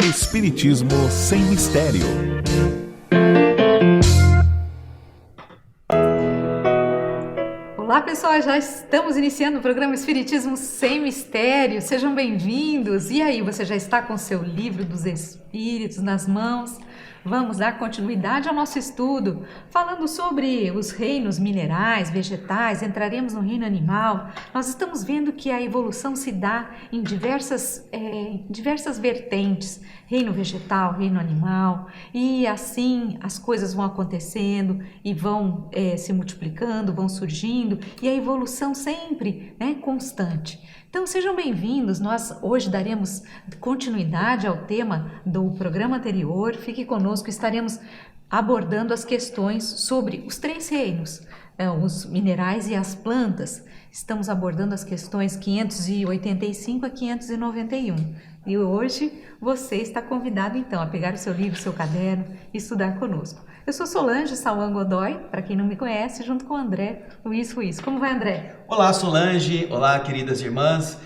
Espiritismo sem mistério. Olá pessoal, já estamos iniciando o programa Espiritismo Sem Mistério, sejam bem-vindos. E aí, você já está com o seu livro dos Espíritos nas mãos? Vamos dar continuidade ao nosso estudo, falando sobre os reinos minerais, vegetais, entraremos no reino animal. Nós estamos vendo que a evolução se dá em diversas vertentes, reino vegetal, reino animal, e assim as coisas vão acontecendo e vão se multiplicando, vão surgindo, e a evolução sempre constante. Então sejam bem-vindos, nós hoje daremos continuidade ao tema do programa anterior, fique conosco, estaremos abordando as questões sobre os três reinos, os minerais e as plantas. Estamos abordando as questões 585 a 591 e hoje você está convidado então a pegar o seu livro, seu caderno e estudar conosco. Eu sou Solange Salwan Godoy, para quem não me conhece, junto com o André Luiz Ruiz. Como vai, André? Olá, Solange. Olá, queridas irmãs.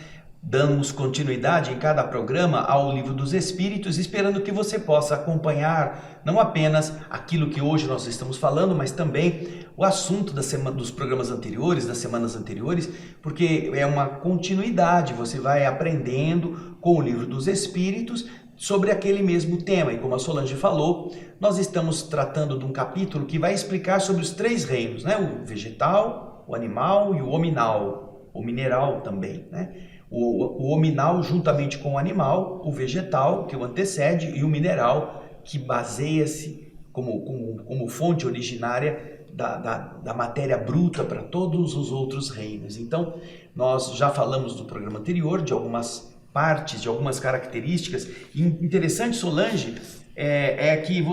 Damos continuidade em cada programa ao Livro dos Espíritos, esperando que você possa acompanhar não apenas aquilo que hoje nós estamos falando, mas também o assunto dos programas anteriores, das semanas anteriores, porque é uma continuidade, você vai aprendendo com o Livro dos Espíritos sobre aquele mesmo tema. E como a Solange falou, nós estamos tratando de um capítulo que vai explicar sobre os três reinos, né? O vegetal, o animal e o hominal, o mineral também, né? O hominal juntamente com o animal, o vegetal que o antecede e o mineral que baseia-se como fonte originária da matéria bruta para todos os outros reinos. Então, nós já falamos no programa anterior de algumas partes, de algumas características. E interessante, Solange, é que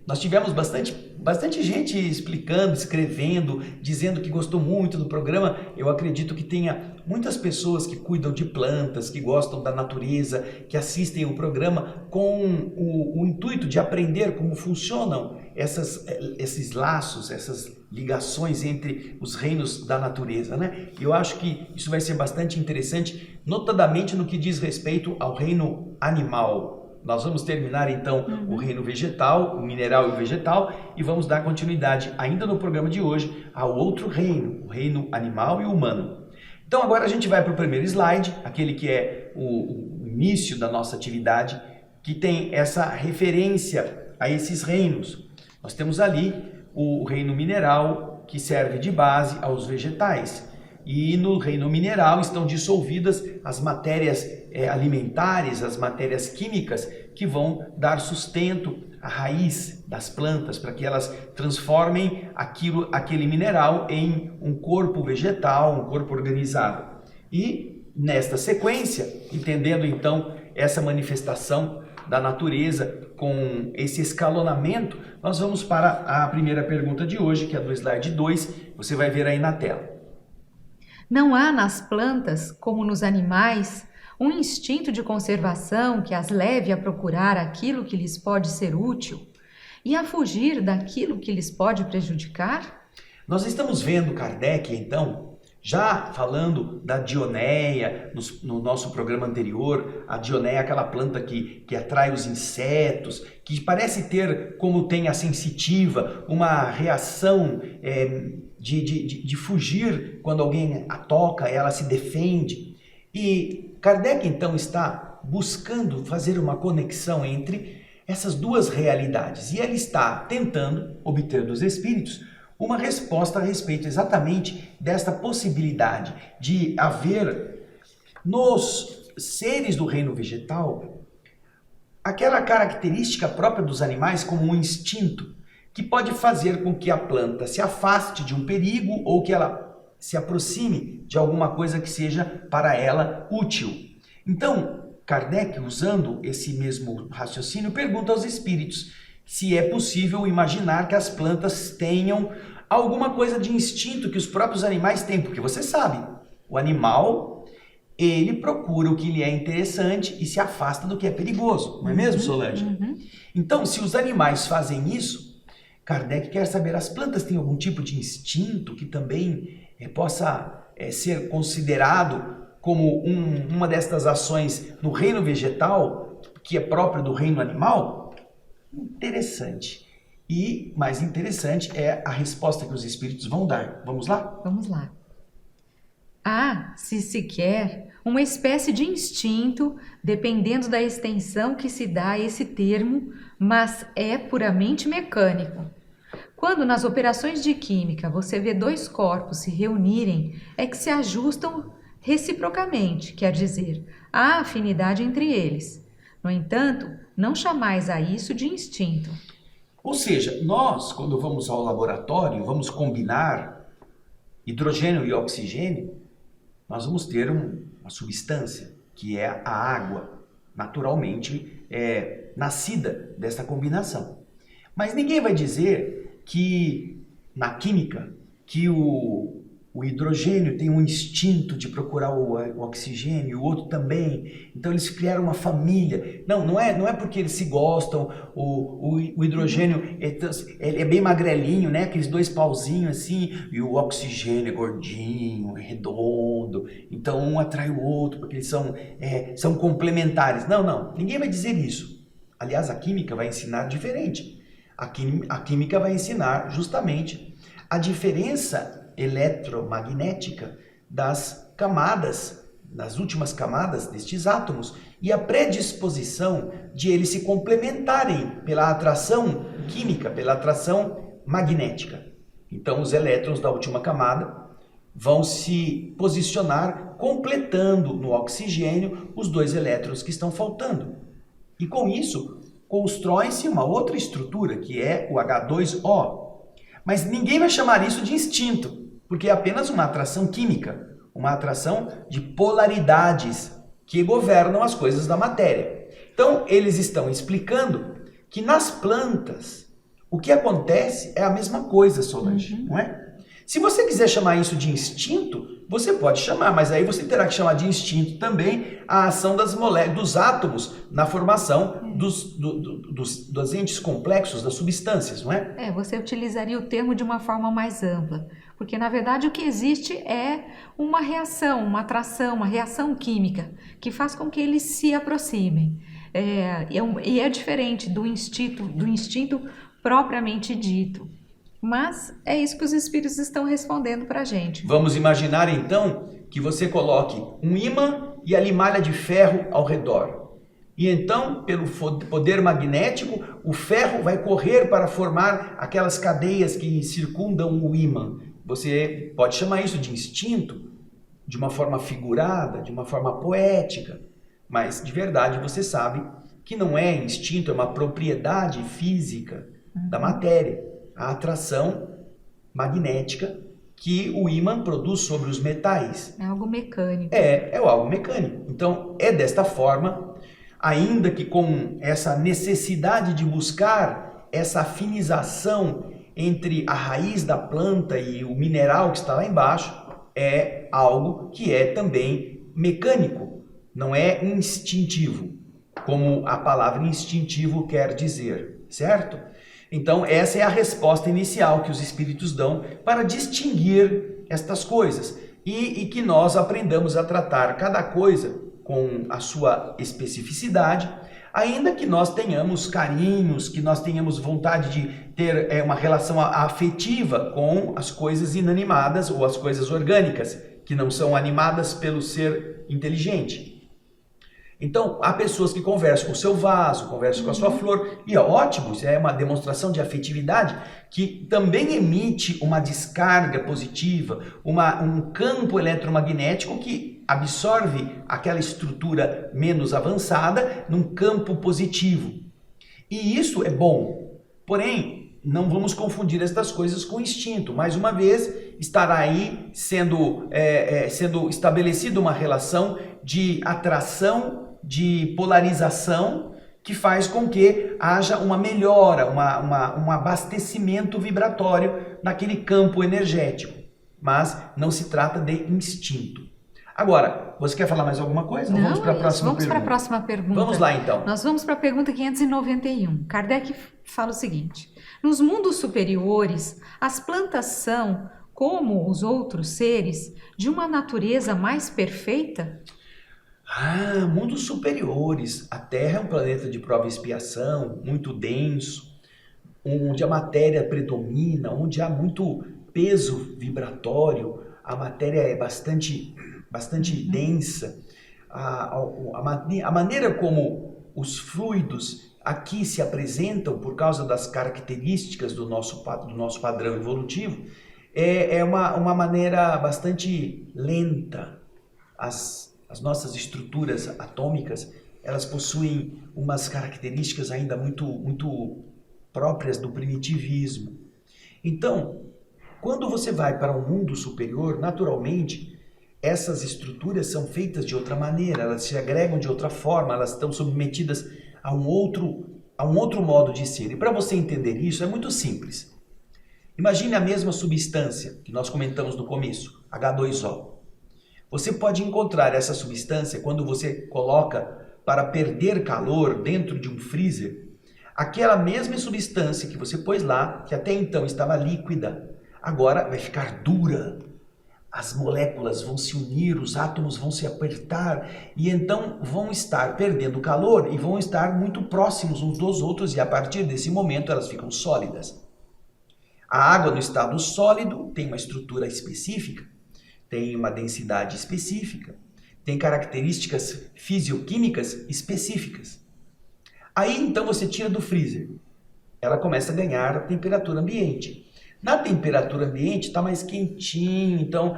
nós tivemos bastante gente explicando, escrevendo, dizendo que gostou muito do programa. Eu acredito que tenha muitas pessoas que cuidam de plantas, que gostam da natureza, que assistem o programa com o intuito de aprender como funcionam esses laços, essas ligações entre os reinos da natureza, né? Eu acho que isso vai ser bastante interessante, notadamente no que diz respeito ao reino animal. Nós vamos terminar então o reino vegetal, o mineral e o vegetal, e vamos dar continuidade ainda no programa de hoje ao outro reino, o reino animal e o humano. Então agora a gente vai para o primeiro slide, aquele que é o início da nossa atividade, que tem essa referência a esses reinos. Nós temos ali o reino mineral, que serve de base aos vegetais. E no reino mineral estão dissolvidas as matérias alimentares, as matérias químicas que vão dar sustento à raiz das plantas, para que elas transformem aquele mineral em um corpo vegetal, um corpo organizado. E nesta sequência, entendendo então essa manifestação da natureza com esse escalonamento, nós vamos para a primeira pergunta de hoje, que é do slide 2, você vai ver aí na tela. Não há nas plantas, como nos animais, um instinto de conservação que as leve a procurar aquilo que lhes pode ser útil e a fugir daquilo que lhes pode prejudicar? Nós estamos vendo Kardec, então, já falando da Dionéia, no nosso programa anterior. A Dionéia é aquela planta que atrai os insetos, que parece ter, como tem a sensitiva, uma reação de fugir quando alguém a toca, ela se defende. E Kardec, então, está buscando fazer uma conexão entre essas duas realidades. E ele está tentando obter dos espíritos uma resposta a respeito exatamente desta possibilidade de haver nos seres do reino vegetal aquela característica própria dos animais como um instinto que pode fazer com que a planta se afaste de um perigo ou que ela se aproxime de alguma coisa que seja para ela útil. Então, Kardec, usando esse mesmo raciocínio, pergunta aos espíritos se é possível imaginar que as plantas tenham alguma coisa de instinto que os próprios animais têm, porque você sabe, o animal, ele procura o que lhe é interessante e se afasta do que é perigoso, não é mesmo, Solange? Então, se os animais fazem isso, Kardec quer saber, as plantas têm algum tipo de instinto que também possa ser considerado como uma destas ações no reino vegetal, que é próprio do reino animal? Interessante. E mais interessante é a resposta que os espíritos vão dar. Vamos lá? Vamos lá. Há, se sequer, uma espécie de instinto, dependendo da extensão que se dá a esse termo, mas é puramente mecânico. Quando nas operações de química você vê dois corpos se reunirem, é que se ajustam reciprocamente, quer dizer, há afinidade entre eles. No entanto, não chamais a isso de instinto. Ou seja, nós, quando vamos ao laboratório, vamos combinar hidrogênio e oxigênio, nós vamos ter uma substância, que é a água, naturalmente nascida dessa combinação. Mas ninguém vai dizer que, na química, que o hidrogênio tem um instinto de procurar o oxigênio, o outro também. Então eles criaram uma família. Não é porque eles se gostam. O hidrogênio é bem magrelinho, né? Aqueles dois pauzinhos assim, e o oxigênio é gordinho, é redondo. Então um atrai o outro porque eles são complementares. Não, ninguém vai dizer isso. Aliás, a química vai ensinar diferente. A química vai ensinar justamente a diferença eletromagnética das camadas, das últimas camadas destes átomos, e a predisposição de eles se complementarem pela atração química, pela atração magnética. Então os elétrons da última camada vão se posicionar completando no oxigênio os dois elétrons que estão faltando. E com isso constrói-se uma outra estrutura, que é o H2O. Mas ninguém vai chamar isso de instinto, porque é apenas uma atração química, uma atração de polaridades que governam as coisas da matéria. Então, eles estão explicando que nas plantas, o que acontece é a mesma coisa, Solange, não é? Se você quiser chamar isso de instinto, você pode chamar, mas aí você terá que chamar de instinto também a ação das moléculas, dos átomos na formação dos entes complexos, das substâncias, não é? Você utilizaria o termo de uma forma mais ampla, porque na verdade o que existe é uma reação, uma atração, uma reação química que faz com que eles se aproximem. E é diferente do instinto propriamente dito. Mas é isso que os espíritos estão respondendo para a gente. Vamos imaginar então que você coloque um ímã e a limalha de ferro ao redor. E então, pelo poder magnético, o ferro vai correr para formar aquelas cadeias que circundam o ímã. Você pode chamar isso de instinto, de uma forma figurada, de uma forma poética. Mas, de verdade, você sabe que não é instinto, é uma propriedade física da matéria. A atração magnética que o ímã produz sobre os metais. É algo mecânico. É algo mecânico. Então, é desta forma, ainda que com essa necessidade de buscar essa afinização entre a raiz da planta e o mineral que está lá embaixo, é algo que é também mecânico, não é instintivo, como a palavra instintivo quer dizer, certo? Então, essa é a resposta inicial que os espíritos dão para distinguir estas coisas e que nós aprendamos a tratar cada coisa com a sua especificidade, ainda que nós tenhamos carinhos, que nós tenhamos vontade de ter uma relação afetiva com as coisas inanimadas ou as coisas orgânicas, que não são animadas pelo ser inteligente. Então, há pessoas que conversam com o seu vaso, conversam com a sua flor, e é ótimo, isso é uma demonstração de afetividade que também emite uma descarga positiva, um campo eletromagnético que absorve aquela estrutura menos avançada num campo positivo. E isso é bom, porém, não vamos confundir estas coisas com instinto. Mais uma vez, estará aí sendo estabelecida uma relação de atração, de polarização, que faz com que haja uma melhora, um abastecimento vibratório naquele campo energético. Mas não se trata de instinto. Agora, você quer falar mais alguma coisa? Não, Vamos para a próxima pergunta. Vamos para a próxima pergunta. Vamos lá, então. Nós vamos para a pergunta 591. Kardec fala o seguinte: Nos mundos superiores, as plantas são, como os outros seres, de uma natureza mais perfeita? Mundos superiores. A Terra é um planeta de prova e expiação, muito denso, onde a matéria predomina, onde há muito peso vibratório, a matéria é bastante densa. A maneira como os fluidos aqui se apresentam por causa das características do nosso padrão evolutivo é uma maneira bastante lenta. As nossas estruturas atômicas, elas possuem umas características ainda muito próprias do primitivismo. Então, quando você vai para um mundo superior, naturalmente, essas estruturas são feitas de outra maneira, elas se agregam de outra forma, elas estão submetidas a um outro modo de ser. E para você entender isso, é muito simples. Imagine a mesma substância que nós comentamos no começo, H2O. Você pode encontrar essa substância quando você coloca para perder calor dentro de um freezer. Aquela mesma substância que você pôs lá, que até então estava líquida, agora vai ficar dura. As moléculas vão se unir, os átomos vão se apertar e então vão estar perdendo calor e vão estar muito próximos uns dos outros e a partir desse momento elas ficam sólidas. A água no estado sólido tem uma estrutura específica, tem uma densidade específica, tem características fisioquímicas específicas. Aí então você tira do freezer, ela começa a ganhar temperatura ambiente. Na temperatura ambiente está mais quentinho, então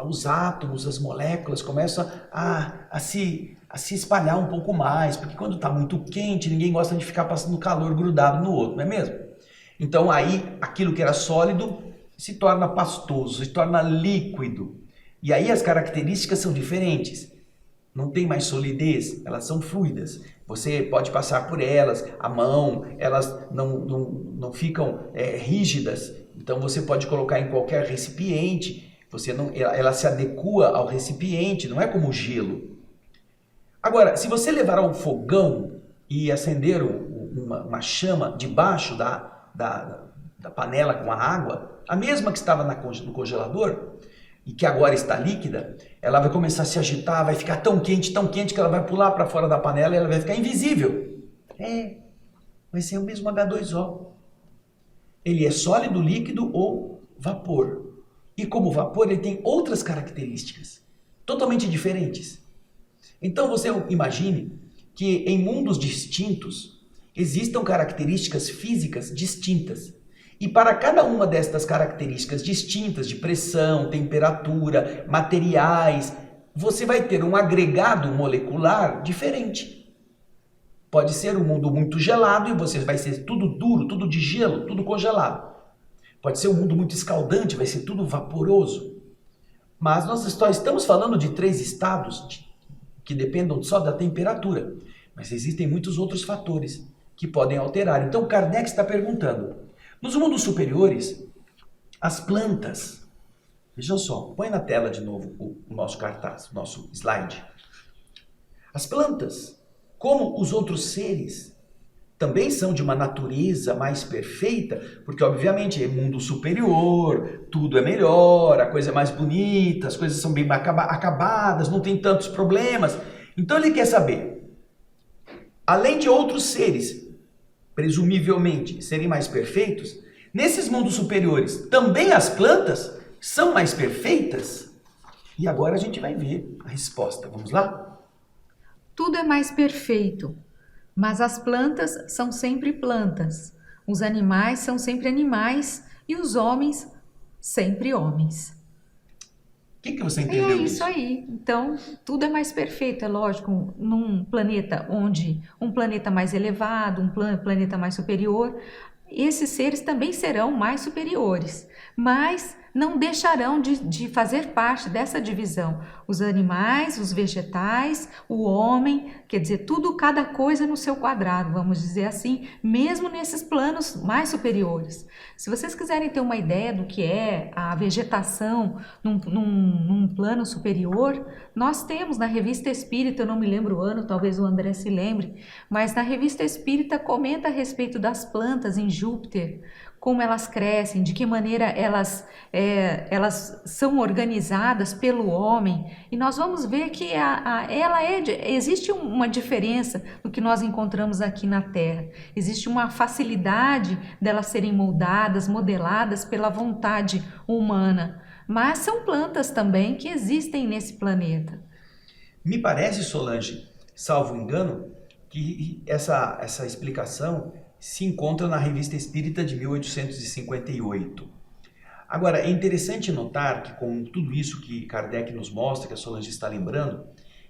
os átomos, as moléculas começam a se espalhar um pouco mais, porque quando está muito quente, ninguém gosta de ficar passando calor grudado no outro, não é mesmo? Então aí aquilo que era sólido se torna pastoso, se torna líquido. E aí as características são diferentes. Não tem mais solidez, elas são fluidas. Você pode passar por elas, a mão, elas não ficam rígidas. Então você pode colocar em qualquer recipiente, ela se adequa ao recipiente, não é como gelo. Agora, se você levar ao fogão e acender uma chama debaixo da panela com a água, a mesma que estava no congelador e que agora está líquida, ela vai começar a se agitar, vai ficar tão quente que ela vai pular para fora da panela e ela vai ficar invisível. Vai ser o mesmo H2O. Ele é sólido, líquido ou vapor. E como vapor, ele tem outras características totalmente diferentes. Então você imagine que em mundos distintos existam características físicas distintas. E para cada uma destas características distintas de pressão, temperatura, materiais, você vai ter um agregado molecular diferente. Pode ser um mundo muito gelado e você vai ser tudo duro, tudo de gelo, tudo congelado. Pode ser um mundo muito escaldante, vai ser tudo vaporoso. Mas nós só estamos falando de 3 estados que dependam só da temperatura. Mas existem muitos outros fatores que podem alterar. Então Kardec está perguntando: nos mundos superiores, as plantas, vejam só, põe na tela de novo o nosso cartaz, o nosso slide. As plantas, como os outros seres, também são de uma natureza mais perfeita, porque obviamente é mundo superior, tudo é melhor, a coisa é mais bonita, as coisas são bem acabadas, não tem tantos problemas. Então ele quer saber, além de outros seres, presumivelmente serem mais perfeitos, nesses mundos superiores também as plantas são mais perfeitas? E agora a gente vai ver a resposta. Vamos lá? Tudo é mais perfeito, mas as plantas são sempre plantas, os animais são sempre animais e os homens sempre homens. O que você entendeu disso? É isso aí. Então, tudo é mais perfeito, é lógico. Num planeta onde um planeta mais elevado, um planeta mais superior, esses seres também serão mais superiores. Mas não deixarão de fazer parte dessa divisão. Os animais, os vegetais, o homem, quer dizer, tudo, cada coisa no seu quadrado, vamos dizer assim, mesmo nesses planos mais superiores. Se vocês quiserem ter uma ideia do que é a vegetação num plano superior, nós temos na Revista Espírita, eu não me lembro o ano, talvez o André se lembre, mas na Revista Espírita comenta a respeito das plantas em Júpiter, como elas crescem, de que maneira elas são organizadas pelo homem, e nós vamos ver que existe uma diferença do que nós encontramos aqui na Terra. Existe uma facilidade delas serem moldadas, modeladas pela vontade humana, mas são plantas também que existem nesse planeta. Me parece, Solange, salvo engano, que essa explicação se encontra na Revista Espírita de 1858. Agora, é interessante notar que, com tudo isso que Kardec nos mostra, que a Solange está lembrando,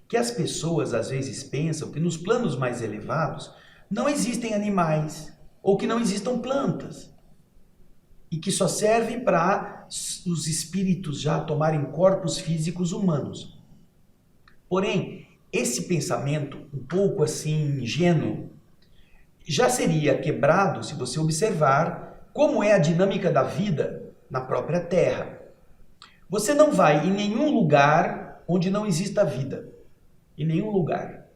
que as pessoas às vezes pensam que nos planos mais elevados não existem animais ou que não existam plantas e que só servem para os espíritos já tomarem corpos físicos humanos. Porém, esse pensamento um pouco assim ingênuo já seria quebrado se você observar como é a dinâmica da vida na própria Terra. Você não vai em nenhum lugar onde não exista vida. Em nenhum lugar.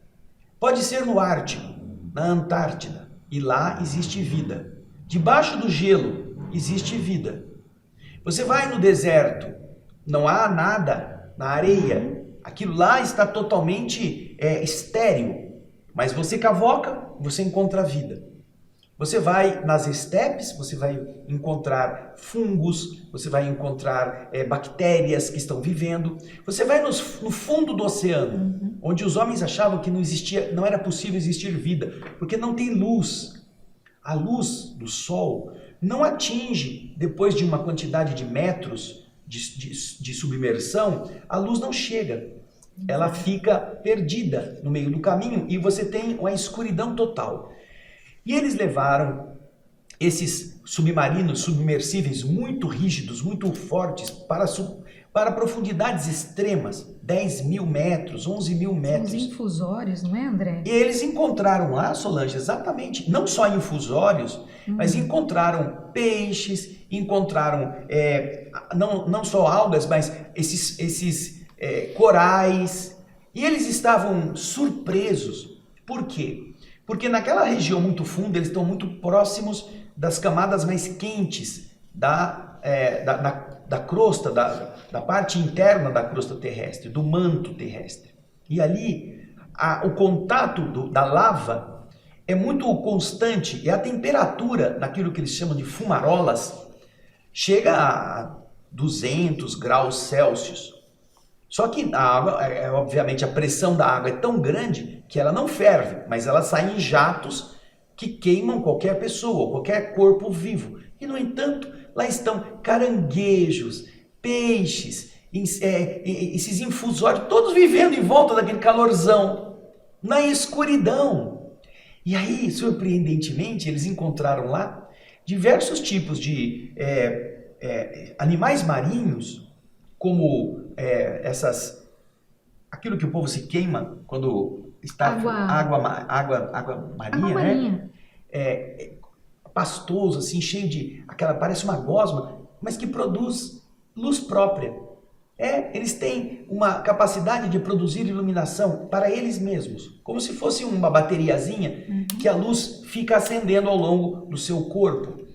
Pode ser no Ártico, na Antártida, e lá existe vida. Debaixo do gelo existe vida. Você vai no deserto, não há nada na areia. Aquilo lá está totalmente estéril. Mas você cavoca, você encontra vida. Você vai nas estepes, você vai encontrar fungos, você vai encontrar bactérias que estão vivendo. Você vai no fundo do oceano, onde os homens achavam que não era possível existir vida, porque não tem luz. A luz do sol não atinge, depois de uma quantidade de metros de submersão, a luz não chega. Ela fica perdida no meio do caminho e você tem uma escuridão total. E eles levaram esses submarinos submersíveis muito rígidos, muito fortes, para profundidades extremas, 10 mil metros, 11 mil metros. Os infusórios, não é, André? E eles encontraram lá, Solange, exatamente, não só infusórios, mas encontraram peixes, encontraram não só algas, mas esses corais, e eles estavam surpresos. Por quê? Porque naquela região muito funda, eles estão muito próximos das camadas mais quentes da crosta, da parte interna da crosta terrestre, do manto terrestre. E ali, o contato da lava é muito constante, e a temperatura daquilo que eles chamam de fumarolas chega a 200 graus Celsius. Só que a água, obviamente, a pressão da água é tão grande que ela não ferve, mas ela sai em jatos que queimam qualquer pessoa, qualquer corpo vivo. E, no entanto, lá estão caranguejos, peixes, esses infusórios, todos vivendo em volta daquele calorzão, na escuridão. E aí, surpreendentemente, eles encontraram lá diversos tipos de animais marinhos, como aquilo que o povo se queima quando está água marinha, né? Pastoso, assim, cheio de parece uma gosma, mas que produz luz própria. Eles têm uma capacidade de produzir iluminação para eles mesmos, como se fosse uma bateriazinha que a luz fica acendendo ao longo do seu corpo.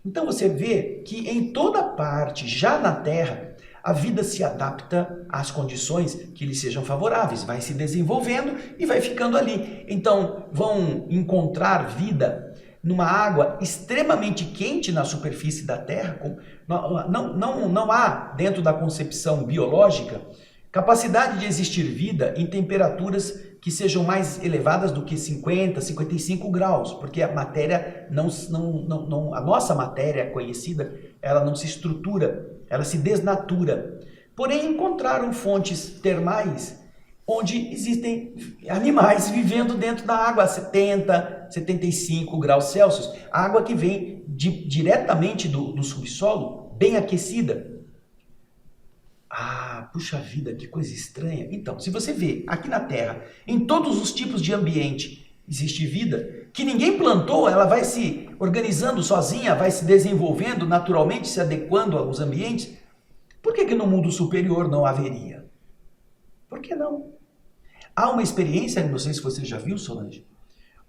Então você vê que em toda parte, já na Terra, a vida se adapta às condições que lhe sejam favoráveis, vai se desenvolvendo e vai ficando ali. Então, vão encontrar vida numa água extremamente quente na superfície da Terra. Não há, dentro da concepção biológica, capacidade de existir vida em temperaturas que sejam mais elevadas do que 50, 55 graus, porque a matéria a nossa matéria conhecida, ela não se estrutura, ela se desnatura. Porém, encontraram fontes termais onde existem animais vivendo dentro da água a 70, 75 graus Celsius. A água que vem diretamente do subsolo, bem aquecida. puxa vida, que coisa estranha. Então, se você vê aqui na Terra, em todos os tipos de ambiente, existe vida, que ninguém plantou, ela vai se organizando sozinha, vai se desenvolvendo naturalmente, se adequando aos ambientes. Por que no mundo superior não haveria? Por que não? Há uma experiência, não sei se você já viu, Solange,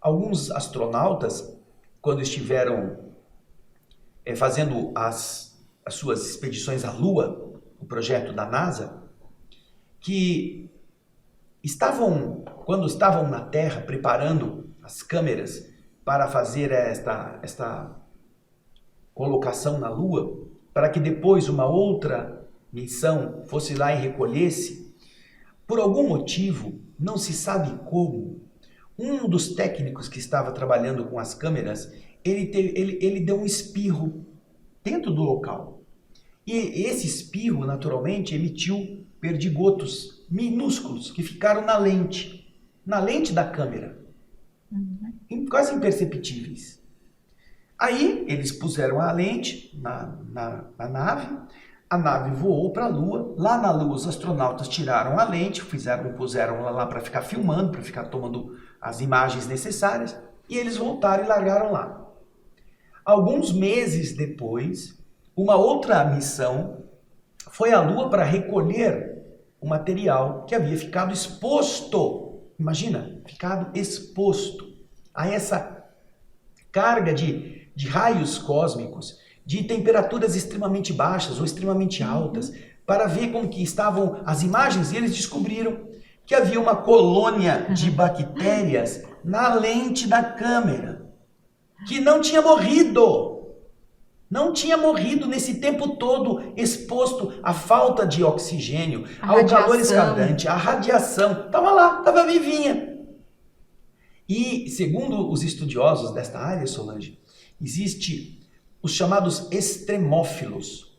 alguns astronautas, quando estiveram fazendo as suas expedições à Lua, o projeto da NASA, que quando estavam na Terra preparando as câmeras para fazer esta colocação na Lua, para que depois uma outra missão fosse lá e recolhesse, por algum motivo, não se sabe como, um dos técnicos que estava trabalhando com as câmeras, ele deu um espirro dentro do local. E esse espirro, naturalmente, emitiu perdigotos minúsculos que ficaram na lente da câmera, quase imperceptíveis. Aí eles puseram a lente na nave, a nave voou para a Lua. Lá na Lua os astronautas tiraram a lente, puseram lá para ficar filmando, para ficar tomando as imagens necessárias, e eles voltaram e largaram lá. Alguns meses depois, uma outra missão foi à Lua para recolher o material que havia ficado exposto. Imagina, ficado exposto a essa carga de raios cósmicos, de temperaturas extremamente baixas ou extremamente altas, para ver como que estavam as imagens, e eles descobriram que havia uma colônia de bactérias na lente da câmera, que não tinha morrido. Não tinha morrido nesse tempo todo exposto à falta de oxigênio, ao calor escaldante, à radiação. Estava lá, estava vivinha. E, segundo os estudiosos desta área, Solange, existe os chamados extremófilos.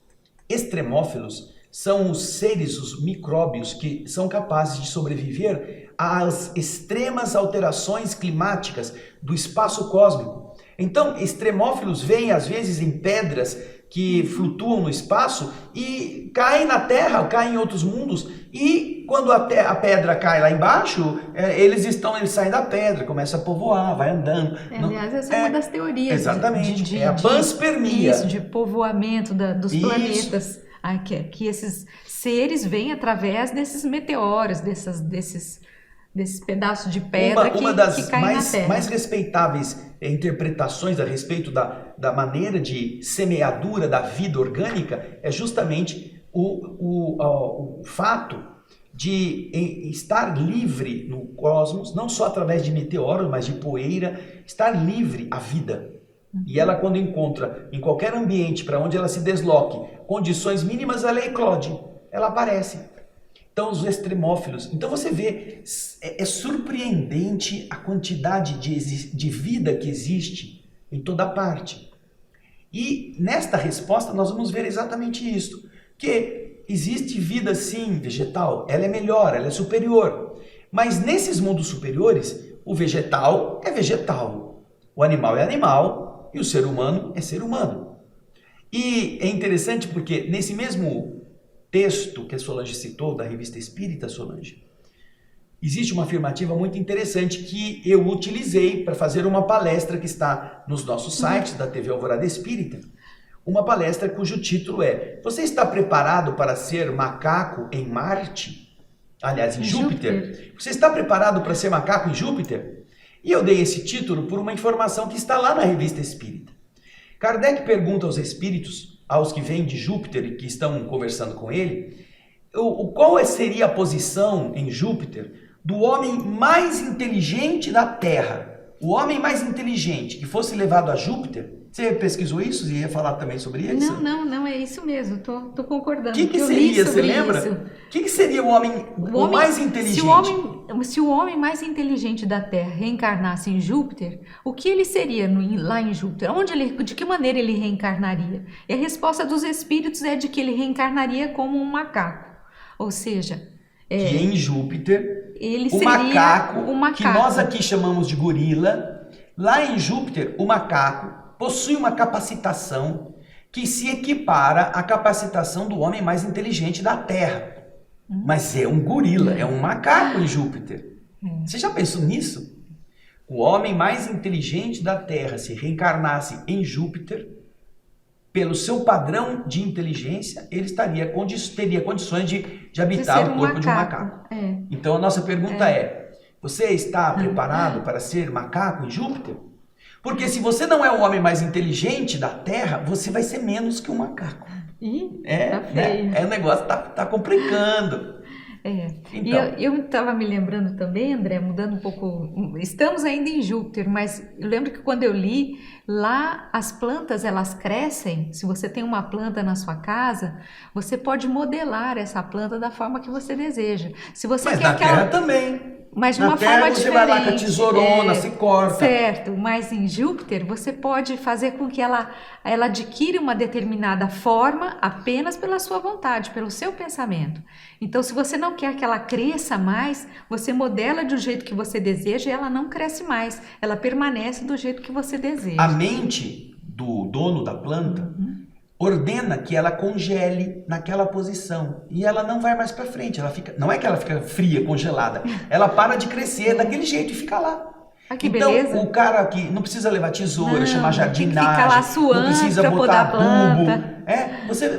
Extremófilos são os seres, os micróbios que são capazes de sobreviver às extremas alterações climáticas do espaço cósmico. Então, extremófilos vêm às vezes em pedras que flutuam no espaço e caem na Terra, caem em outros mundos, e quando a pedra cai lá embaixo, eles saem da pedra, começam a povoar, vai andando. Aliás, essa é uma das teorias. Exatamente, é a panspermia. Isso, de povoamento dos planetas. Que esses seres vêm através desses meteoros, desses pedaços de pedra que caem na Terra. Mais respeitáveis interpretações a respeito da maneira de semeadura da vida orgânica é justamente o fato de estar livre no cosmos, não só através de meteoros, mas de poeira, estar livre a vida. E ela, quando encontra em qualquer ambiente para onde ela se desloque condições mínimas, ela eclode, ela aparece. Então, os extremófilos. Então, você vê, é surpreendente a quantidade de vida que existe em toda parte. E nesta resposta, nós vamos ver exatamente isso. Que existe vida, sim, vegetal. Ela é melhor, ela é superior. Mas nesses mundos superiores, o vegetal é vegetal. O animal é animal e o ser humano é ser humano. E é interessante porque nesse mesmo texto que a Solange citou, da Revista Espírita, Solange, existe uma afirmativa muito interessante que eu utilizei para fazer uma palestra que está nos nossos sites da TV Alvorada Espírita, uma palestra cujo título é: Você está preparado para ser macaco em Marte? Aliás, em Júpiter. Você está preparado para ser macaco em Júpiter? E eu dei esse título por uma informação que está lá na Revista Espírita. Kardec pergunta aos espíritos, aos que vêm de Júpiter e que estão conversando com ele, qual seria a posição em Júpiter do homem mais inteligente da Terra? O homem mais inteligente que fosse levado a Júpiter. Você pesquisou isso e ia falar também sobre isso? Não, é isso mesmo, tô concordando. O que seria, você lembra? O que seria o homem mais inteligente? Se o homem mais inteligente da Terra reencarnasse em Júpiter, o que ele seria lá em Júpiter? De que maneira ele reencarnaria? E a resposta dos espíritos é de que ele reencarnaria como um macaco. Ou seja, que em Júpiter, ele o macaco, que nós aqui chamamos de gorila, lá em Júpiter, o macaco possui uma capacitação que se equipara à capacitação do homem mais inteligente da Terra. mas é um gorila, é um macaco em Júpiter. Você já pensou nisso? O homem mais inteligente da Terra, se reencarnasse em Júpiter, pelo seu padrão de inteligência, ele teria condições de habitar o corpo de um macaco. Então a nossa pergunta é, você está preparado para ser macaco em Júpiter? Porque se você não é o homem mais inteligente da Terra, você vai ser menos que um macaco. Tá feio. O negócio tá complicando. Então. E eu estava me lembrando também, André, mudando um pouco, estamos ainda em Júpiter, mas eu lembro que quando eu li, lá as plantas elas crescem, se você tem uma planta na sua casa, você pode modelar essa planta da forma que você deseja. Se você mas quer na Terra também. Mas de na uma Terra forma você diferente. vai lá com a tesourona, se corta. Certo, mas em Júpiter você pode fazer com que ela adquira uma determinada forma apenas pela sua vontade, pelo seu pensamento. Então, se você não quer que ela cresça mais, você modela do jeito que você deseja e ela não cresce mais. Ela permanece do jeito que você deseja. A mente do dono da planta ordena que ela congele naquela posição e ela não vai mais para frente. Ela fica, não é que ela fica fria, congelada, ela para de crescer daquele jeito e fica lá. Que então, beleza. o cara que não precisa levar tesoura, chamar jardinagem, tem que ficar lá suando, não precisa botar podar adubo. planta.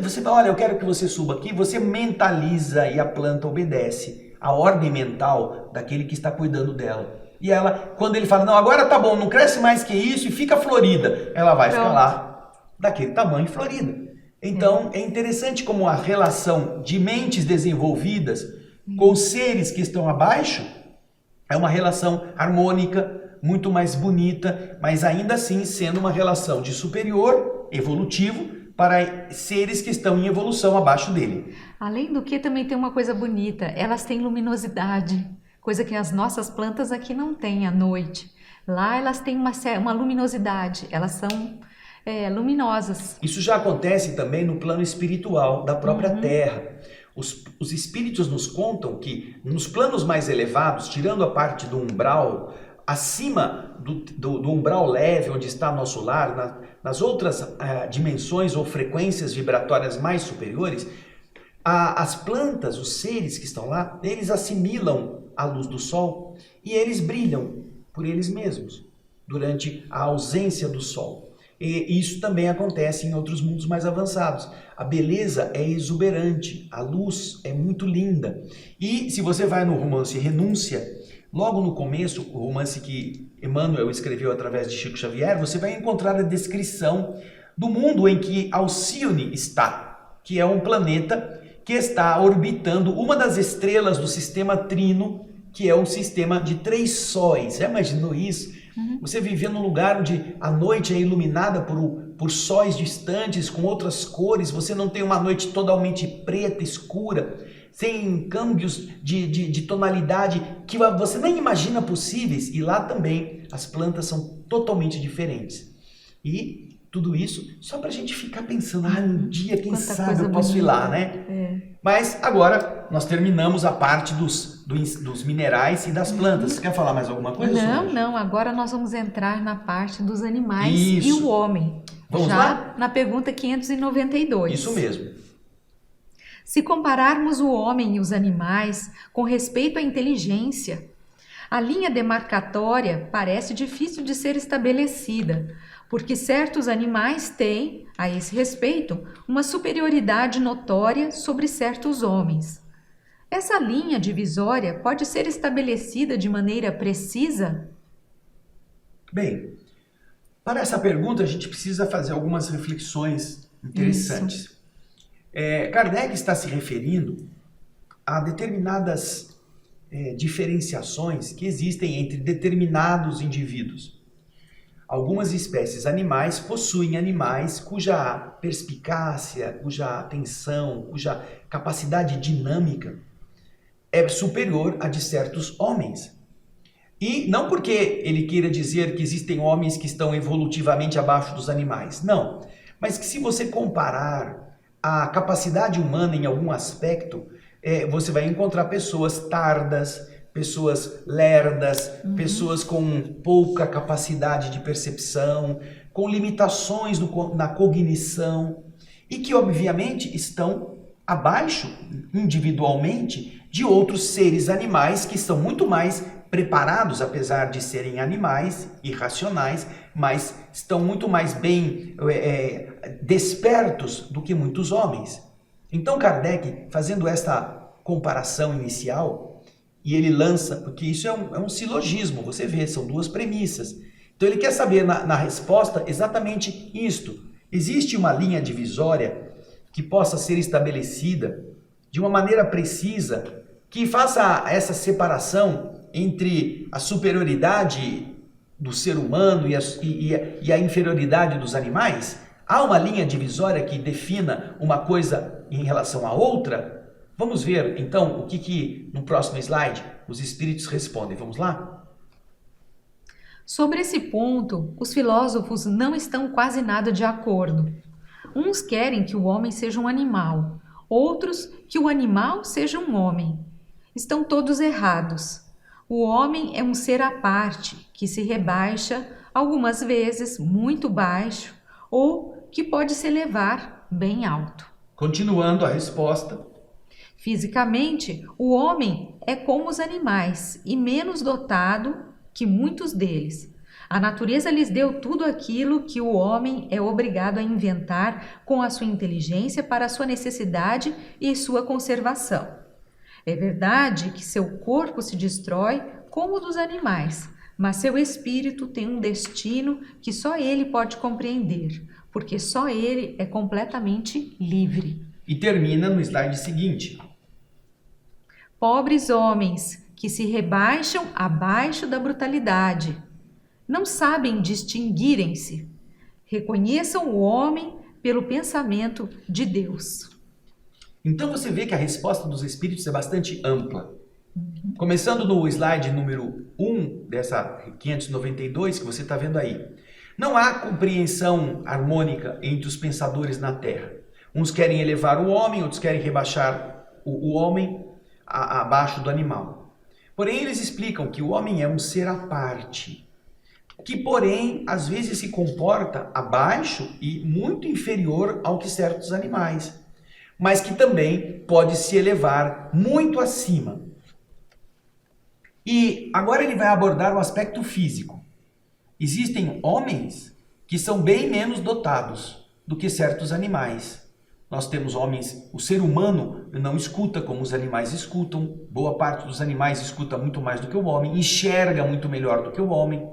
Você olha, eu quero que você suba aqui, você mentaliza e a planta obedece a ordem mental daquele que está cuidando dela. E ela, quando ele fala, não, agora tá bom, não cresce mais que isso e fica florida, ela vai ficar lá daquele tamanho florida. Então, é interessante como a relação de mentes desenvolvidas com seres que estão abaixo é uma relação harmônica, muito mais bonita, mas ainda assim sendo uma relação de superior, evolutivo, para seres que estão em evolução abaixo dele. Além do que, também tem uma coisa bonita, elas têm luminosidade, coisa que as nossas plantas aqui não têm à noite. Lá elas têm uma luminosidade, elas são luminosas. Isso já acontece também no plano espiritual da própria Terra. Os espíritos nos contam que nos planos mais elevados, tirando a parte do umbral, acima do umbral leve, onde está nosso lar, nas outras dimensões ou frequências vibratórias mais superiores, as plantas, os seres que estão lá, eles assimilam a luz do sol e eles brilham por eles mesmos durante a ausência do sol. E isso também acontece em outros mundos mais avançados. A beleza é exuberante, a luz é muito linda. E se você vai no romance Renúncia, logo no começo, o romance que Emmanuel escreveu através de Chico Xavier, você vai encontrar a descrição do mundo em que Alcione está, que é um planeta que está orbitando uma das estrelas do sistema Trino, que é um sistema de 3 sóis. Já imaginou isso? Você viver num lugar onde a noite é iluminada por sóis distantes, com outras cores, você não tem uma noite totalmente preta, escura, sem câmbios de tonalidade que você nem imagina possíveis. E lá também as plantas são totalmente diferentes. E tudo isso só para a gente ficar pensando, um dia, quem sabe eu posso ir lá, né? Mas agora nós terminamos a parte dos minerais e das plantas. Você quer falar mais alguma coisa? Não. Agora nós vamos entrar na parte dos animais Isso. e o homem. Vamos lá? Na pergunta 592. Isso mesmo. Se compararmos o homem e os animais com respeito à inteligência, a linha demarcatória parece difícil de ser estabelecida, porque certos animais têm, a esse respeito, uma superioridade notória sobre certos homens. Essa linha divisória pode ser estabelecida de maneira precisa? Bem, para essa pergunta a gente precisa fazer algumas reflexões interessantes. Kardec está se referindo a determinadas diferenciações que existem entre determinados indivíduos. Algumas espécies animais possuem animais cuja perspicácia, cuja atenção, cuja capacidade dinâmica é superior à de certos homens. E não porque ele queira dizer que existem homens que estão evolutivamente abaixo dos animais, não. Mas que se você comparar a capacidade humana em algum aspecto, você vai encontrar pessoas tardas, pessoas lerdas, pessoas com pouca capacidade de percepção, com limitações na cognição e que obviamente estão abaixo, individualmente, de outros seres animais que estão muito mais preparados, apesar de serem animais irracionais, mas estão muito mais bem despertos do que muitos homens. Então Kardec, fazendo esta comparação inicial, e ele lança, porque isso é um silogismo, você vê, são duas premissas. Então ele quer saber na resposta exatamente isto. Existe uma linha divisória que possa ser estabelecida de uma maneira precisa, que faça essa separação entre a superioridade do ser humano e a inferioridade dos animais? Há uma linha divisória que defina uma coisa em relação à outra? Vamos ver, então, o que no próximo slide os espíritos respondem. Vamos lá? Sobre esse ponto, os filósofos não estão quase nada de acordo. Uns querem que o homem seja um animal, outros que o animal seja um homem. Estão todos errados. O homem é um ser à parte, que se rebaixa, algumas vezes muito baixo, ou que pode se elevar bem alto. Continuando a resposta. Fisicamente, o homem é como os animais e menos dotado que muitos deles. A natureza lhes deu tudo aquilo que o homem é obrigado a inventar com a sua inteligência para a sua necessidade e sua conservação. É verdade que seu corpo se destrói como o dos animais, mas seu espírito tem um destino que só ele pode compreender, porque só ele é completamente livre. E termina no slide seguinte. Pobres homens que se rebaixam abaixo da brutalidade, não sabem distinguirem-se. Reconheçam o homem pelo pensamento de Deus. Então você vê que a resposta dos espíritos é bastante ampla. Começando no slide número 1 dessa 592 que você está vendo aí. Não há compreensão harmônica entre os pensadores na Terra. Uns querem elevar o homem, outros querem rebaixar o homem abaixo do animal. Porém, eles explicam que o homem é um ser à parte, que, porém, às vezes se comporta abaixo e muito inferior ao que certos animais, mas que também pode se elevar muito acima. E agora ele vai abordar o aspecto físico. Existem homens que são bem menos dotados do que certos animais. Nós temos homens, o ser humano não escuta como os animais escutam, boa parte dos animais escuta muito mais do que o homem, enxerga muito melhor do que o homem,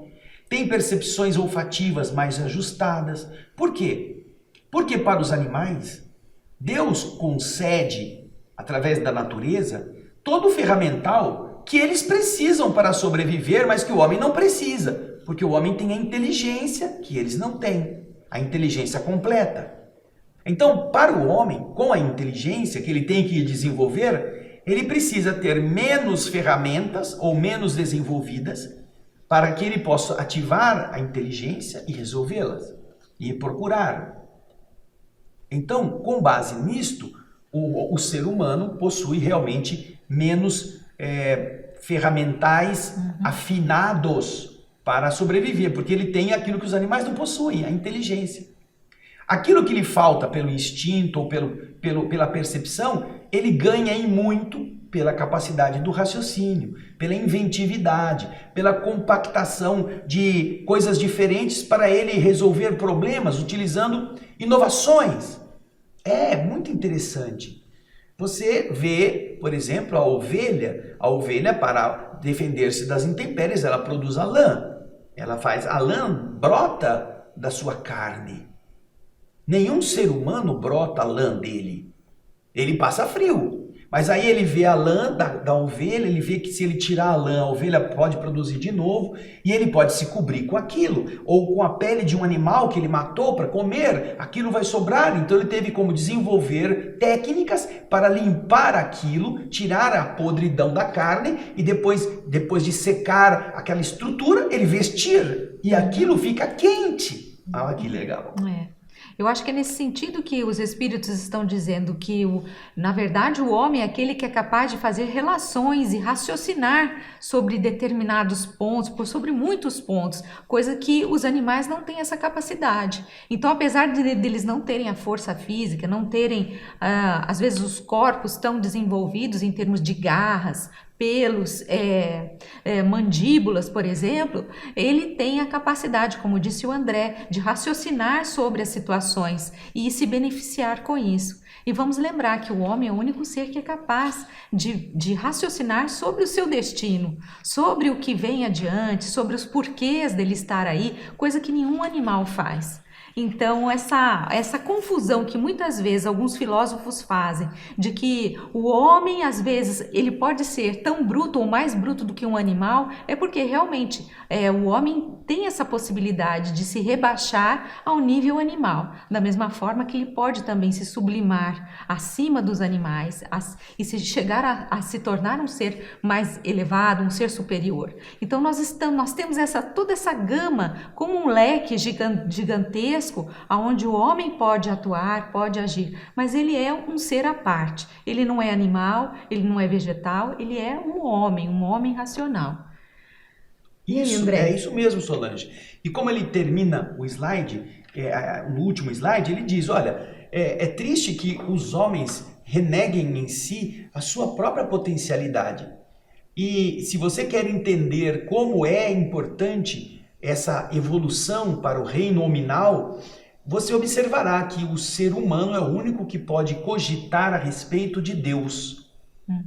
tem percepções olfativas mais ajustadas. Por quê? Porque para os animais, Deus concede, através da natureza, todo o ferramental que eles precisam para sobreviver, mas que o homem não precisa, porque o homem tem a inteligência que eles não têm, a inteligência completa. Então, para o homem, com a inteligência que ele tem que desenvolver, ele precisa ter menos ferramentas ou menos desenvolvidas para que ele possa ativar a inteligência e resolvê-las e procurar. Então, com base nisto, o ser humano possui realmente menos ferramentais afinados para sobreviver, porque ele tem aquilo que os animais não possuem, a inteligência. Aquilo que lhe falta pelo instinto ou pela percepção, ele ganha em muito pela capacidade do raciocínio, pela inventividade, pela compactação de coisas diferentes para ele resolver problemas utilizando inovações. É muito interessante. Você vê, por exemplo, a ovelha para defender-se das intempéries, ela produz a lã. A lã brota da sua carne. Nenhum ser humano brota a lã dele. Ele passa frio. Mas aí ele vê a lã da ovelha, ele vê que se ele tirar a lã, a ovelha pode produzir de novo e ele pode se cobrir com aquilo. Ou com a pele de um animal que ele matou para comer, aquilo vai sobrar. Então ele teve como desenvolver técnicas para limpar aquilo, tirar a podridão da carne e depois de secar aquela estrutura, ele vestir. E aquilo fica quente. Ah, que legal. Eu acho que é nesse sentido que os espíritos estão dizendo que, na verdade, o homem é aquele que é capaz de fazer relações e raciocinar sobre determinados pontos, sobre muitos pontos, coisa que os animais não têm essa capacidade. Então, apesar deles não terem a força física, não terem, às vezes, os corpos tão desenvolvidos em termos de garras, pelos, mandíbulas, por exemplo, ele tem a capacidade, como disse o André, de raciocinar sobre as situações e se beneficiar com isso. E vamos lembrar que o homem é o único ser que é capaz de raciocinar sobre o seu destino, sobre o que vem adiante, sobre os porquês dele estar aí, coisa que nenhum animal faz. Então, essa confusão que muitas vezes alguns filósofos fazem, de que o homem, às vezes, ele pode ser tão bruto ou mais bruto do que um animal, é porque realmente o homem tem essa possibilidade de se rebaixar ao nível animal, da mesma forma que ele pode também se sublimar acima dos animais e se chegar a se tornar um ser mais elevado, um ser superior. Então, nós temos toda essa gama como um leque gigantesco, onde o homem pode atuar, pode agir, mas ele é um ser à parte. Ele não é animal, ele não é vegetal, ele é um homem racional. Isso, é isso mesmo, Solange. E como ele termina o slide, no último slide, ele diz, olha, é triste que os homens reneguem em si a sua própria potencialidade. E se você quer entender como é importante essa evolução para o reino hominal, você observará que o ser humano é o único que pode cogitar a respeito de Deus.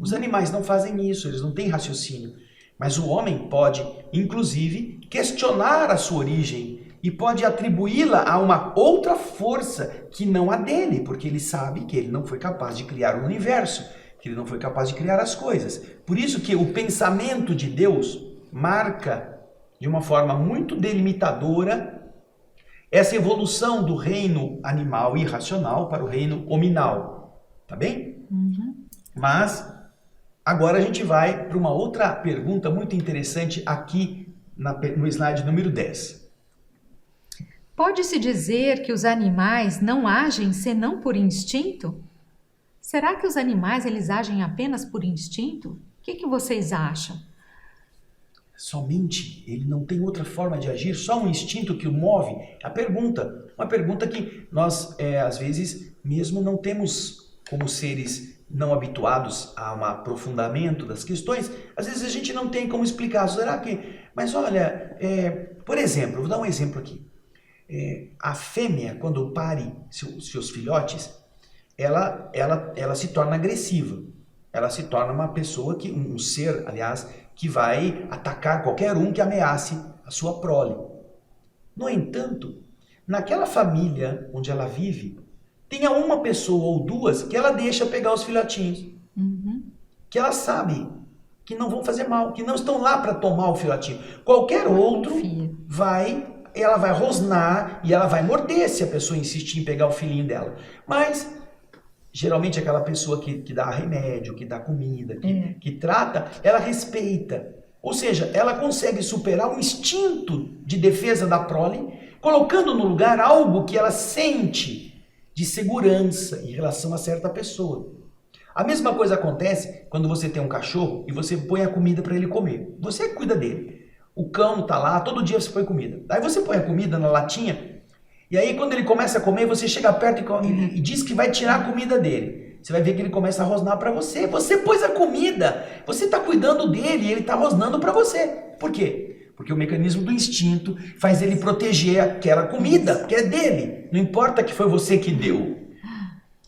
Os animais não fazem isso, eles não têm raciocínio. Mas o homem pode, inclusive, questionar a sua origem e pode atribuí-la a uma outra força que não a dele, porque ele sabe que ele não foi capaz de criar o universo, que ele não foi capaz de criar as coisas. Por isso que o pensamento de Deus marca de uma forma muito delimitadora essa evolução do reino animal irracional para o reino hominal, tá bem? Mas agora a gente vai para uma outra pergunta muito interessante aqui no slide número 10. Pode-se dizer que os animais não agem senão por instinto? Será que os animais eles agem apenas por instinto? O que vocês acham? Somente, ele não tem outra forma de agir, só um instinto que o move. Uma pergunta que nós, às vezes, mesmo não temos como seres não habituados a um aprofundamento das questões, às vezes a gente não tem como explicar. Será que... Mas olha, por exemplo, vou dar um exemplo aqui. A fêmea, quando pare seus filhotes, ela se torna agressiva. Ela se torna uma pessoa, um ser, aliás, que vai atacar qualquer um que ameace a sua prole. No entanto, naquela família onde ela vive, tenha uma pessoa ou duas que ela deixa pegar os filhotinhos. Que ela sabe que não vão fazer mal, que não estão lá para tomar o filhotinho. Qualquer outro ela vai rosnar e ela vai morder se a pessoa insistir em pegar o filhinho dela. Mas geralmente aquela pessoa que dá remédio, que dá comida, que trata, ela respeita. Ou seja, ela consegue superar o instinto de defesa da prole, colocando no lugar algo que ela sente de segurança em relação a certa pessoa. A mesma coisa acontece quando você tem um cachorro e você põe a comida para ele comer. Você cuida dele. O cão está lá, todo dia você põe comida. Aí você põe a comida na latinha. E aí, quando ele começa a comer, você chega perto e diz que vai tirar a comida dele. Você vai ver que ele começa a rosnar para você. Você pôs a comida. Você está cuidando dele e ele está rosnando para você. Por quê? Porque o mecanismo do instinto faz ele proteger aquela comida, porque é dele. Não importa que foi você que deu.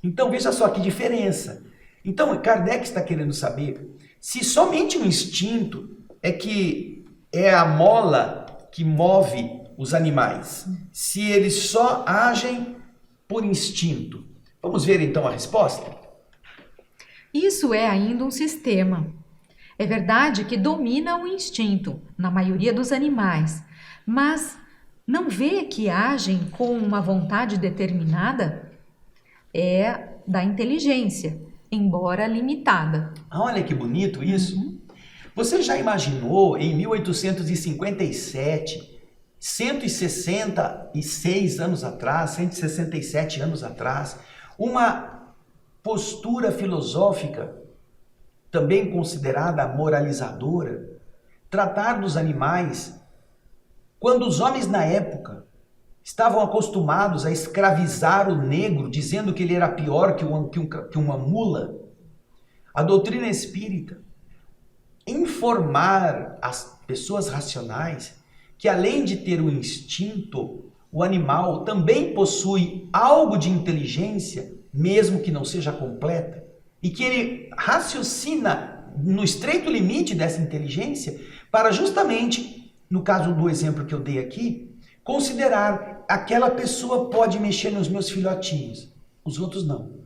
Então, veja só que diferença. Então, Kardec está querendo saber se somente o instinto é a mola que move os animais, se eles só agem por instinto. Vamos ver então a resposta? Isso é ainda um sistema. É verdade que domina o instinto na maioria dos animais, mas não vê que agem com uma vontade determinada? É da inteligência, embora limitada. Olha que bonito isso. Você já imaginou em 1857 166 anos atrás, 167 anos atrás, uma postura filosófica, também considerada moralizadora, tratar dos animais, quando os homens na época estavam acostumados a escravizar o negro, dizendo que ele era pior que uma mula, a doutrina espírita informar as pessoas racionais que, além de ter o instinto, o animal também possui algo de inteligência, mesmo que não seja completa, e que ele raciocina no estreito limite dessa inteligência para justamente, no caso do exemplo que eu dei aqui, considerar aquela pessoa pode mexer nos meus filhotinhos, os outros não.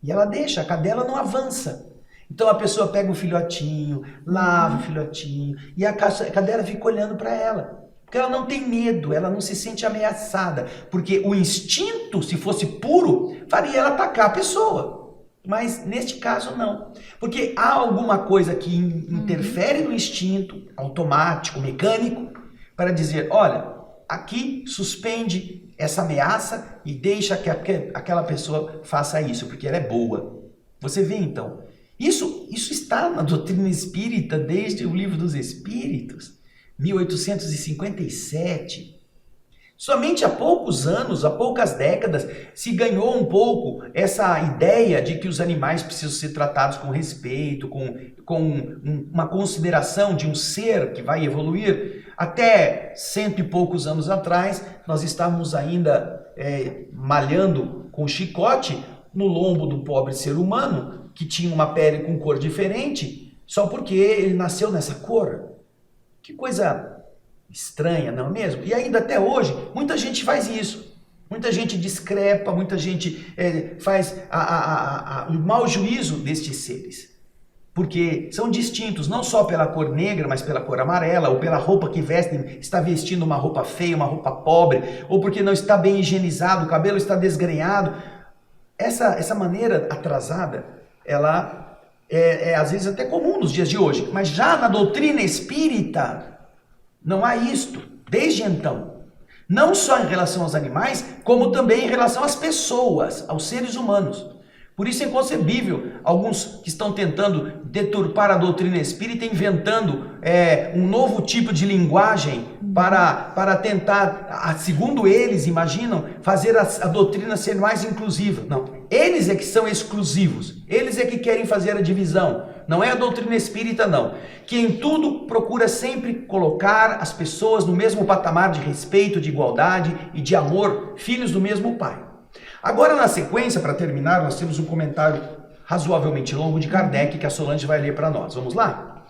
E ela deixa, a cadela não avança. Então a pessoa pega o filhotinho, lava o filhotinho, e a cadela fica olhando para ela. Porque ela não tem medo, ela não se sente ameaçada. Porque o instinto, se fosse puro, faria ela atacar a pessoa. Mas neste caso não. Porque há alguma coisa que interfere no instinto automático, mecânico, para dizer, olha, aqui suspende essa ameaça e deixa que aquela pessoa faça isso, porque ela é boa. Você vê então, isso está na doutrina espírita desde o Livro dos Espíritos, 1857. Somente há poucos anos, há poucas décadas, se ganhou um pouco essa ideia de que os animais precisam ser tratados com respeito, com uma consideração de um ser que vai evoluir. Até 100 e poucos anos atrás, nós estávamos ainda malhando com chicote no lombo do pobre ser humano, que tinha uma pele com cor diferente, só porque ele nasceu nessa cor. Que coisa estranha, não é mesmo? E ainda até hoje, muita gente faz isso. Muita gente discrepa, muita gente faz o mau juízo destes seres. Porque são distintos, não só pela cor negra, mas pela cor amarela, ou pela roupa que vestem, está vestindo uma roupa feia, uma roupa pobre, ou porque não está bem higienizado, o cabelo está desgrenhado. Essa maneira atrasada, ela é às vezes até comum nos dias de hoje, mas já na doutrina espírita não há isto, desde então. Não só em relação aos animais, como também em relação às pessoas, aos seres humanos. Por isso é inconcebível alguns que estão tentando deturpar a doutrina espírita, inventando um novo tipo de linguagem para tentar, segundo eles imaginam, fazer a doutrina ser mais inclusiva. Não, eles é que são exclusivos, eles é que querem fazer a divisão. Não é a doutrina espírita, não. Que em tudo procura sempre colocar as pessoas no mesmo patamar de respeito, de igualdade e de amor, filhos do mesmo Pai. Agora, na sequência, para terminar, nós temos um comentário razoavelmente longo de Kardec que a Solange vai ler para nós. Vamos lá?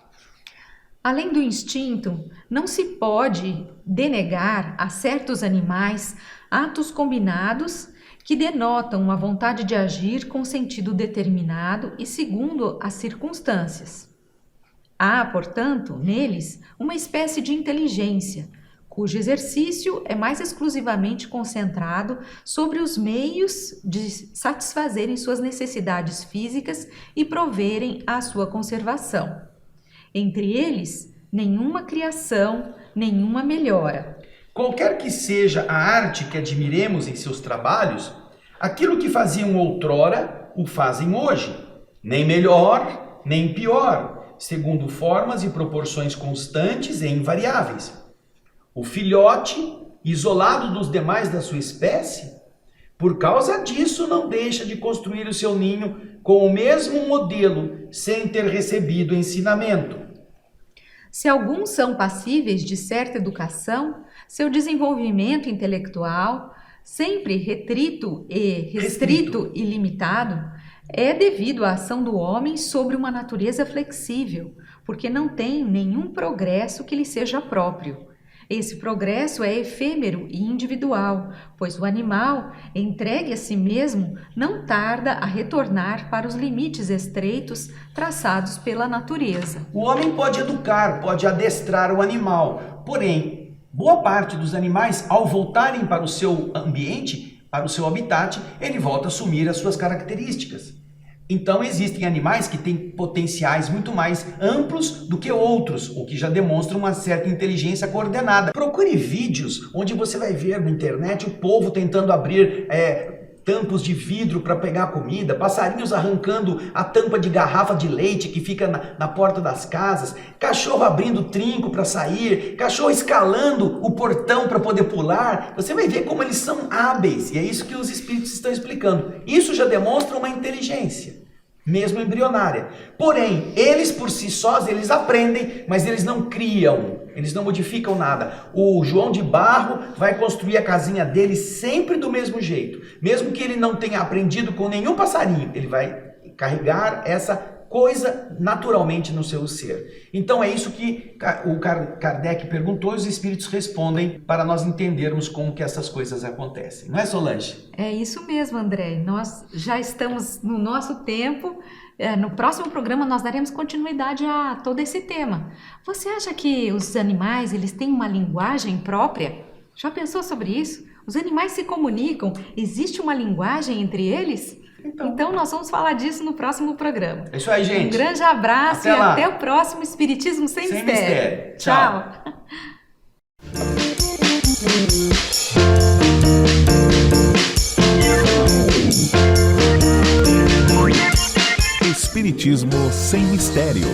Além do instinto, não se pode denegar a certos animais atos combinados que denotam uma vontade de agir com sentido determinado e segundo as circunstâncias. Há, portanto, neles uma espécie de inteligência, cujo exercício é mais exclusivamente concentrado sobre os meios de satisfazerem suas necessidades físicas e proverem à sua conservação. Entre eles, nenhuma criação, nenhuma melhora. Qualquer que seja a arte que admiremos em seus trabalhos, aquilo que faziam outrora, o fazem hoje, nem melhor, nem pior, segundo formas e proporções constantes e invariáveis. O filhote, isolado dos demais da sua espécie, por causa disso não deixa de construir o seu ninho com o mesmo modelo, sem ter recebido ensinamento. Se alguns são passíveis de certa educação, seu desenvolvimento intelectual, sempre restrito e limitado, é devido à ação do homem sobre uma natureza flexível, porque não tem nenhum progresso que lhe seja próprio. Esse progresso é efêmero e individual, pois o animal, entregue a si mesmo, não tarda a retornar para os limites estreitos traçados pela natureza. O homem pode educar, pode adestrar o animal, porém, boa parte dos animais, ao voltarem para o seu ambiente, para o seu habitat, ele volta a assumir as suas características. Então existem animais que têm potenciais muito mais amplos do que outros, o que já demonstra uma certa inteligência coordenada. Procure vídeos onde você vai ver na internet o povo tentando abrir tampos de vidro para pegar comida, passarinhos arrancando a tampa de garrafa de leite que fica na porta das casas, cachorro abrindo trinco para sair, cachorro escalando o portão para poder pular. Você vai ver como eles são hábeis, e é isso que os espíritos estão explicando. Isso já demonstra uma inteligência, mesmo embrionária. Porém, eles por si sós, eles aprendem, mas eles não criam, eles não modificam nada. O João de Barro vai construir a casinha dele sempre do mesmo jeito. Mesmo que ele não tenha aprendido com nenhum passarinho, ele vai carregar essa coisa naturalmente no seu ser. Então é isso que o Kardec perguntou e os espíritos respondem para nós entendermos como que essas coisas acontecem. Não é, Solange? É isso mesmo, André. Nós já estamos no nosso tempo. No próximo programa nós daremos continuidade a todo esse tema. Você acha que os animais eles têm uma linguagem própria? Já pensou sobre isso? Os animais se comunicam? Existe uma linguagem entre eles? Então nós vamos falar disso no próximo programa. É isso aí, gente. Um grande abraço Até lá. até o próximo Espiritismo Sem Mistério. Tchau. Espiritismo sem mistério.